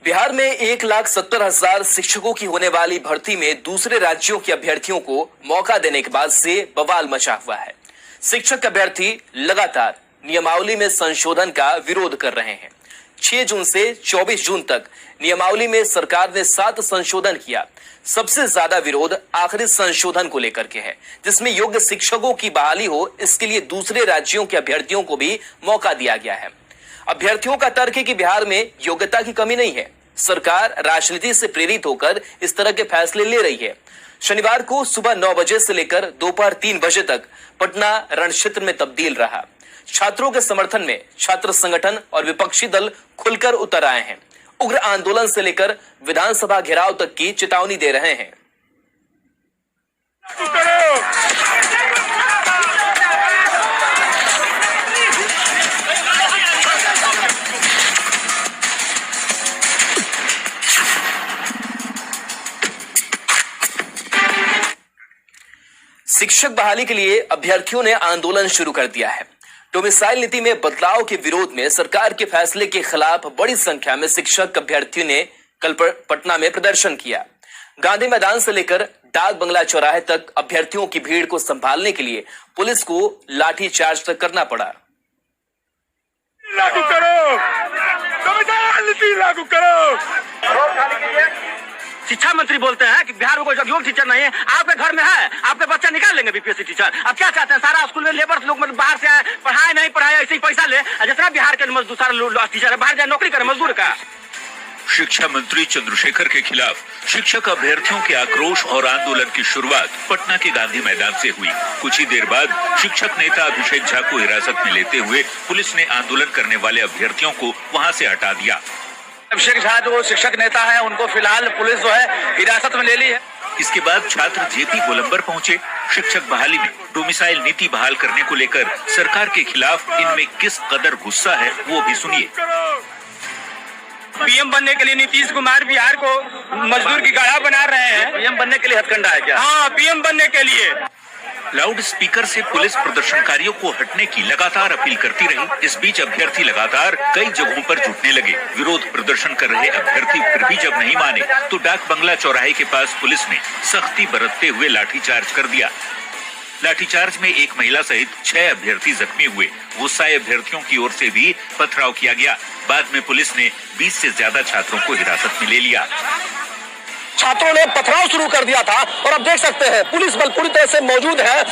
बिहार में 1,70,000 शिक्षकों की होने वाली भर्ती में दूसरे राज्यों के अभ्यर्थियों को मौका देने के बाद से बवाल मचा हुआ है। शिक्षक अभ्यर्थी लगातार नियमावली में संशोधन का विरोध कर रहे हैं। 6 जून से 24 जून तक नियमावली में सरकार ने 7 संशोधन किया। सबसे ज्यादा विरोध आखिरी संशोधन को लेकर के है, जिसमें योग्य शिक्षकों की बहाली हो, इसके लिए दूसरे राज्यों के अभ्यर्थियों को भी मौका दिया गया है। अभ्यर्थियों का तर्क है कि बिहार में योग्यता की कमी नहीं है, सरकार राजनीति से प्रेरित होकर इस तरह के फैसले ले रही है। शनिवार को सुबह 9 बजे से लेकर दोपहर 3 बजे तक पटना रणक्षेत्र में तब्दील रहा। छात्रों के समर्थन में छात्र संगठन और विपक्षी दल खुलकर उतर आए हैं। उग्र आंदोलन से लेकर विधानसभा घेराव तक की चेतावनी दे रहे हैं। शिक्षक बहाली के लिए अभ्यर्थियों ने आंदोलन शुरू कर दिया है। डोमिसाइल नीति में बदलाव के विरोध में सरकार के फैसले के खिलाफ बड़ी संख्या में शिक्षक अभ्यर्थियों ने कल पटना में प्रदर्शन किया। गांधी मैदान से लेकर डाक बंगला चौराहे तक अभ्यर्थियों की भीड़ को संभालने के लिए पुलिस को लाठीचार्ज तक करना पड़ा। लागू करो, डोमिसाइल नीति लागू करो। शिक्षा मंत्री बोलते हैं कि बिहार में कोई योग्य टीचर नहीं है। आपके घर में है, आपके बच्चा निकाल लेंगे बीपीएससी टीचर। अब क्या चाहते हैं? सारा स्कूल में लेबर लोग मतलब बाहर से आए, पढ़ाए नहीं पढ़ाए, ऐसे ही पैसा ले। जितना बिहार के मजदूर सारा टीचर है, बाहर जाए नौकरी करे मजदूर का। शिक्षा मंत्री चंद्रशेखर के खिलाफ शिक्षक अभ्यर्थियों के आक्रोश और आंदोलन की शुरुआत पटना के गांधी मैदान से हुई। कुछ ही देर बाद शिक्षक नेता अभिषेक झा को हिरासत में लेते हुए पुलिस ने आंदोलन करने वाले अभ्यर्थियों को वहां से हटा दिया। अभिषेक झा जो शिक्षक नेता है, उनको फिलहाल पुलिस जो है हिरासत में ले ली है। इसके बाद छात्र जेपी गोलंबर पहुंचे। शिक्षक बहाली में डोमिसाइल नीति बहाल करने को लेकर सरकार के खिलाफ इनमें किस कदर गुस्सा है वो भी सुनिए। पीएम बनने के लिए नीतीश कुमार बिहार को मजदूर की गाड़ा बना रहे हैं। पीएम बनने के लिए हथकंडा है क्या? हाँ, पीएम बनने के लिए। लाउड स्पीकर से पुलिस प्रदर्शनकारियों को हटने की लगातार अपील करती रही। इस बीच अभ्यर्थी लगातार कई जगहों पर जुटने लगे। विरोध प्रदर्शन कर रहे अभ्यर्थी फिर भी जब नहीं माने तो डाक बंगला चौराहे के पास पुलिस ने सख्ती बरतते हुए लाठीचार्ज कर दिया। लाठीचार्ज में एक महिला सहित 6 अभ्यर्थी जख्मी हुए। गुस्साए अभ्यर्थियों की ओर से भी पथराव किया गया। बाद में पुलिस ने 20 से ज्यादा छात्रों को हिरासत में ले लिया। छात्रों ने पथराव शुरू कर दिया था और अब देख सकते हैं पुलिस बल पूरी तरह से मौजूद है।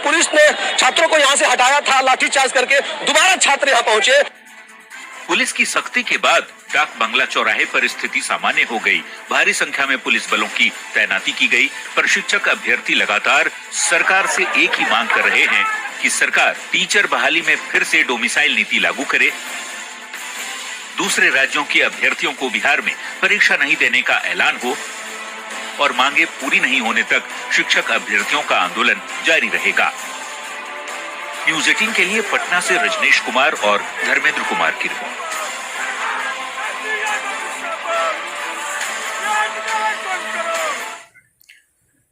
पुलिस ने छात्रों को यहां से हटाया था लाठीचार्ज करके। दोबारा छात्र यहां पहुंचे। पुलिस की सख्ती के बाद डाक बंगला चौराहे पर स्थिति सामान्य हो गई। भारी संख्या में पुलिस बलों की तैनाती की गई। पर शिक्षक अभ्यर्थी लगातार सरकार से एक ही मांग कर रहे हैं कि सरकार टीचर बहाली में फिर से डोमिसाइल नीति लागू करे, दूसरे राज्यों के अभ्यर्थियों को बिहार में परीक्षा नहीं देने का ऐलान हो और मांगे पूरी नहीं होने तक शिक्षक अभ्यर्थियों का आंदोलन जारी रहेगा। न्यूज़ 18 के लिए पटना से रजनीश कुमार और धर्मेंद्र कुमार की रिपोर्ट।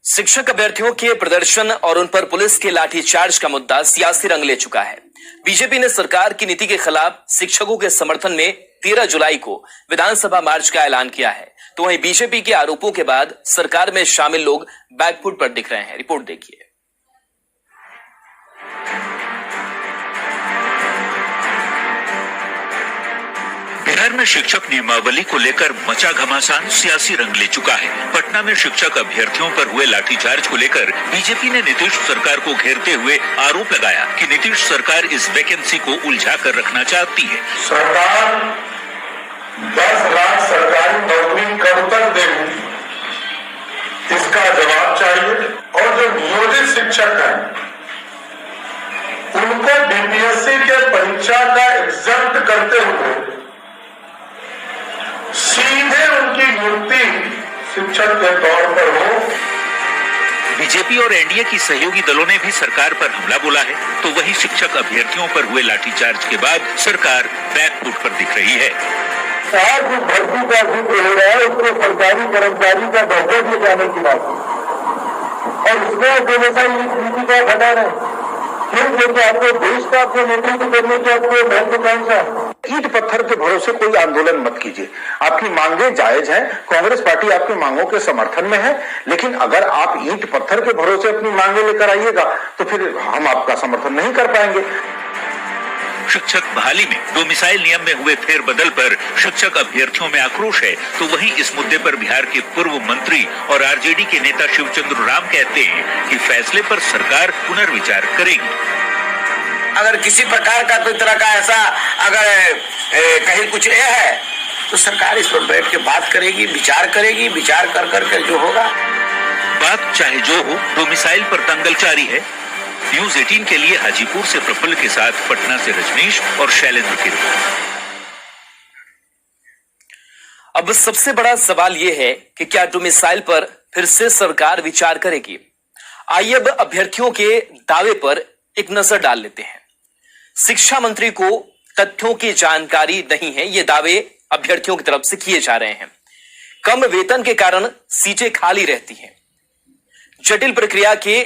शिक्षक अभ्यर्थियों के प्रदर्शन और उन पर पुलिस के लाठीचार्ज का मुद्दा सियासी रंग ले चुका है। बीजेपी ने सरकार की नीति के खिलाफ शिक्षकों के समर्थन में 13 जुलाई को विधानसभा मार्च का ऐलान किया है। तो वहीं बीजेपी के आरोपों के बाद सरकार में शामिल लोग बैकफुट पर दिख रहे हैं। रिपोर्ट देखिए। बिहार में शिक्षक नियमावली को लेकर मचा घमासान सियासी रंग ले चुका है। पटना में शिक्षक अभ्यर्थियों पर हुए लाठीचार्ज को लेकर बीजेपी ने नीतीश सरकार को घेरते हुए आरोप लगाया कि नीतीश सरकार इस वैकेंसी को उलझा कर रखना चाहती है। सरकार 10 लाख सरकारी नौकरी कब तक देगी, इसका जवाब चाहिए। और जो नियोजित शिक्षक हैं उनको बीपीएससी के परीक्षा का एग्जाम्प्ट करते हुए सीधे उनकी नियुक्ति शिक्षक के तौर पर हो। बीजेपी और एनडीए की सहयोगी दलों ने भी सरकार पर हमला बोला है। तो वही शिक्षक अभ्यर्थियों पर हुए लाठीचार्ज के बाद सरकार बैकफुट पर दिख रही है। आज जो भर्ती का जिक्र हो रहा है उसको सरकारी कर्मचारी का दर्जा दिए जाने की बात है और उसमें डोमिसाइल नीति का घटा रहे। क्यों? क्योंकि आपको देश का आपको नेतृत्व करने की आपको महत्व कौन सा है? ईंट पत्थर के भरोसे कोई आंदोलन मत कीजिए। आपकी मांगे जायज हैं, कांग्रेस पार्टी आपकी मांगों के समर्थन में है, लेकिन अगर आप ईंट पत्थर के भरोसे अपनी मांगे लेकर आइएगा तो फिर हम आपका समर्थन नहीं कर पाएंगे। शिक्षक बहाली में डोमिसाइल नियम में हुए फेरबदल पर शिक्षक अभ्यर्थियों में आक्रोश है, तो वहीं इस मुद्दे पर बिहार के पूर्व मंत्री और आरजेडी के नेता शिवचंद्र राम कहते हैं कि फैसले पर सरकार पुनर्विचार करेगी। अगर किसी प्रकार का कोई तरह का ऐसा अगर कहीं कुछ है तो सरकार इस पर बैठ के बात करेगी, विचार करेगी, विचार कर करके जो होगा। बात चाहे जो हो, डोमिसाइल पर दंगल जारी है। न्यूज 18 के लिए हाजीपुर से प्रफुल्ल के साथ पटना से रजनीश और शैलेंद्र की रिपोर्ट। अब सबसे बड़ा सवाल यह है कि क्या डोमिसाइल पर फिर से सरकार विचार करेगी? आइए अब अभ्यर्थियों के दावे पर एक नजर डाल लेते हैं। शिक्षा मंत्री को तथ्यों की जानकारी नहीं है, ये दावे अभ्यर्थियों की तरफ से किए जा रहे हैं। कम वेतन के कारण सीटें खाली रहती हैं, जटिल प्रक्रिया के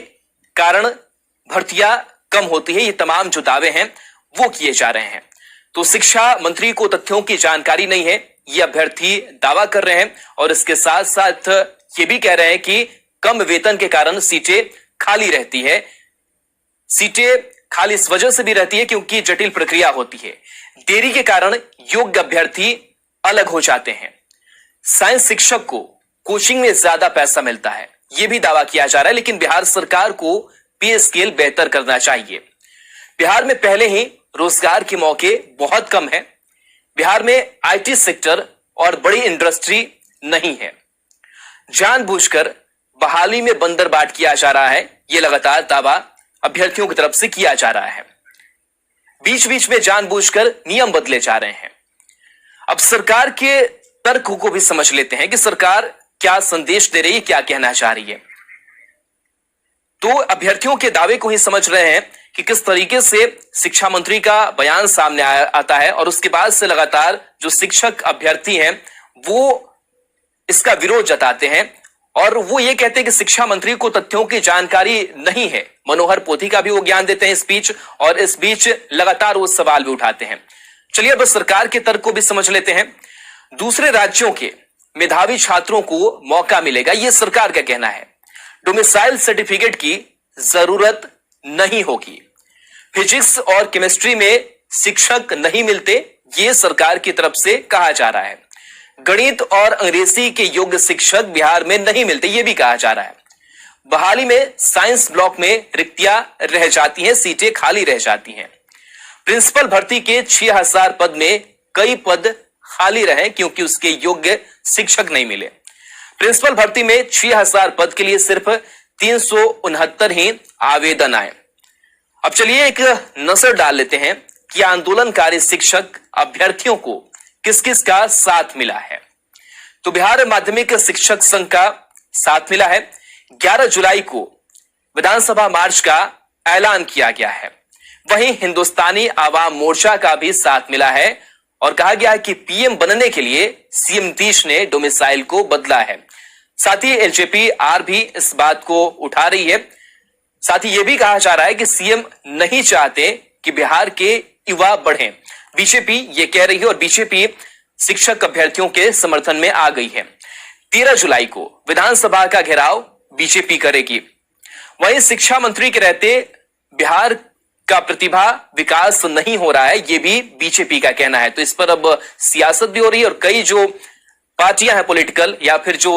कारण भर्तियां कम होती है, ये तमाम जो दावे हैं वो किए जा रहे हैं। तो शिक्षा मंत्री को तथ्यों की जानकारी नहीं है, ये अभ्यर्थी दावा कर रहे हैं और इसके साथ साथ ये भी कह रहे हैं कि कम वेतन के कारण सीटें खाली रहती है। सीटें खाली इस वजह से भी रहती है क्योंकि जटिल प्रक्रिया होती है, देरी के कारण योग्य अभ्यर्थी अलग हो जाते हैं। साइंस शिक्षक को कोचिंग में ज्यादा पैसा मिलता है, यह भी दावा किया जा रहा है, लेकिन बिहार सरकार को पे स्केल बेहतर करना चाहिए। बिहार में पहले ही रोजगार के मौके बहुत कम है। बिहार में आईटी सेक्टर और बड़ी इंडस्ट्री नहीं है। जानबूझकर बहाली में बंदरबाट किया जा रहा है, यह लगातार दावा अभ्यर्थियों की तरफ से किया जा रहा है। बीच बीच में जानबूझकर नियम बदले जा रहे हैं। अब सरकार के तर्क को भी समझ लेते हैं कि सरकार क्या संदेश दे रही है, क्या कहना चाह रही है। तो अभ्यर्थियों के दावे को ही समझ रहे हैं कि किस तरीके से शिक्षा मंत्री का बयान सामने आता है और उसके बाद से लगातार जो शिक्षक अभ्यर्थी हैं वो इसका विरोध जताते हैं और वो ये कहते हैं कि शिक्षा मंत्री को तथ्यों की जानकारी नहीं है। मनोहर पोथी का भी वो ज्ञान देते हैं इस बीच, और इस बीच लगातार वो सवाल भी उठाते हैं। चलिए अब सरकार के तर्क को भी समझ लेते हैं। दूसरे राज्यों के मेधावी छात्रों को मौका मिलेगा, यह सरकार का कहना है। डोमिसाइल सर्टिफिकेट की जरूरत नहीं होगी। फिजिक्स और केमिस्ट्री में शिक्षक नहीं मिलते, यह सरकार की तरफ से कहा जा रहा है। गणित और अंग्रेजी के योग्य शिक्षक बिहार में नहीं मिलते, यह भी कहा जा रहा है। बहाली में साइंस ब्लॉक में रिक्तियां रह जाती हैं, सीटें खाली रह जाती हैं। प्रिंसिपल भर्ती के 6000 पद में कई पद खाली रहे क्योंकि उसके योग्य शिक्षक नहीं मिले। प्रिंसिपल भर्ती में 6000 पद के लिए सिर्फ 369 ही आवेदन आए। अब चलिए एक नजर डाल लेते हैं कि आंदोलनकारी शिक्षक अभ्यर्थियों को किस किस का साथ मिला है। तो बिहार माध्यमिक शिक्षक संघ का साथ मिला है। 11 जुलाई को विधानसभा मार्च का ऐलान किया गया है। वहीं हिंदुस्तानी आवाम मोर्चा का भी साथ मिला है और कहा गया है कि पीएम बनने के लिए सीएम नीतीश ने डोमिसाइल को बदला है। साथ ही एलजेपी आर भी इस बात को उठा रही है। साथ ही यह भी कहा जा रहा है कि सीएम नहीं चाहते कि बिहार के युवा बढ़ें। बीजेपी ये कह रही है और बीजेपी शिक्षक अभ्यर्थियों के समर्थन में आ गई है। 13 जुलाई को विधानसभा का घेराव बीजेपी करेगी। वहीं शिक्षा मंत्री के रहते बिहार का प्रतिभा विकास नहीं हो रहा है, यह भी बीजेपी का कहना है। तो इस पर अब सियासत भी हो रही है और कई जो पार्टियां हैं पॉलिटिकल या फिर जो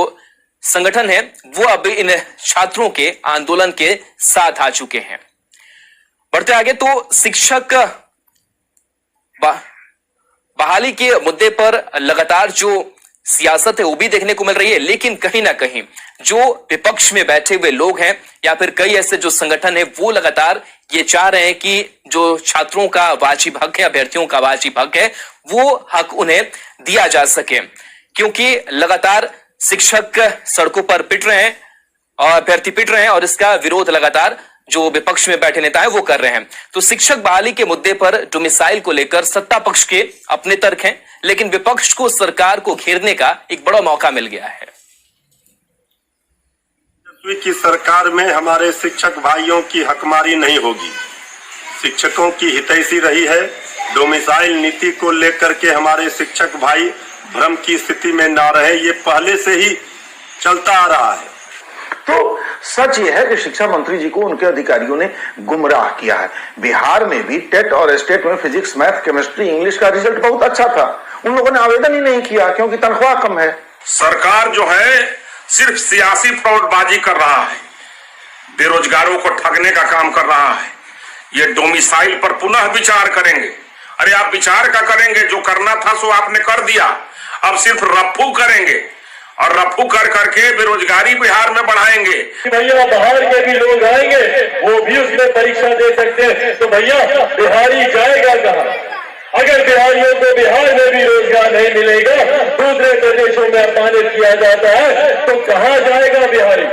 संगठन है वो अब इन छात्रों के आंदोलन के साथ आ चुके हैं। बढ़ते आगे तो शिक्षक बहाली के मुद्दे पर लगातार जो सियासत है वो भी देखने को मिल रही है, लेकिन कहीं ना कहीं जो विपक्ष में बैठे हुए लोग हैं या फिर कई ऐसे जो संगठन है वो लगातार ये चाह रहे हैं कि जो छात्रों का वाजिब हक है, अभ्यर्थियों का वाजिब हक है, वो हक उन्हें दिया जा सके, क्योंकि लगातार शिक्षक सड़कों पर पिट रहे हैं और अभ्यर्थी पिट रहे हैं और इसका विरोध लगातार जो विपक्ष में बैठे नेता हैं वो कर रहे हैं। तो शिक्षक बहाली के मुद्दे पर डोमिसाइल को लेकर सत्ता पक्ष के अपने तर्क हैं, लेकिन विपक्ष को सरकार को घेरने का एक बड़ा मौका मिल गया है। की सरकार में हमारे शिक्षक भाइयों की हकमारी नहीं होगी। शिक्षकों की हितैषी रही है। डोमिसाइल नीति को लेकर के हमारे शिक्षक भाई भ्रम की स्थिति में ना रहे, ये पहले से ही चलता आ रहा है। तो सच यह है कि शिक्षा मंत्री जी को उनके अधिकारियों ने गुमराह किया है। बिहार में भी टेट और स्टेट में फिजिक्स, मैथ, केमिस्ट्री, इंग्लिश का रिजल्ट बहुत अच्छा था। उन लोगों ने आवेदन ही नहीं किया क्योंकि तनख्वाह कम है। सरकार जो है सिर्फ सियासी फ्रॉडबाजी कर रहा है, बेरोजगारों को ठगने का काम कर रहा है। ये डोमिसाइल पर पुनः विचार करेंगे। अरे आप विचार का करेंगे, जो करना था सो आपने कर दिया, अब सिर्फ रफ्फू करेंगे और रफ्फू कर करके बेरोजगारी बिहार में बढ़ाएंगे। भैया बाहर के भी लोग आएंगे, वो भी उसमें परीक्षा दे सकते हैं, तो भैया बिहारी जाएगा कहाँ? अगर बिहारियों को बिहार में भी रोजगार नहीं मिलेगा, दूसरे प्रदेशों में अपमानित किया जाता है, तो कहाँ जाएगा बिहारी?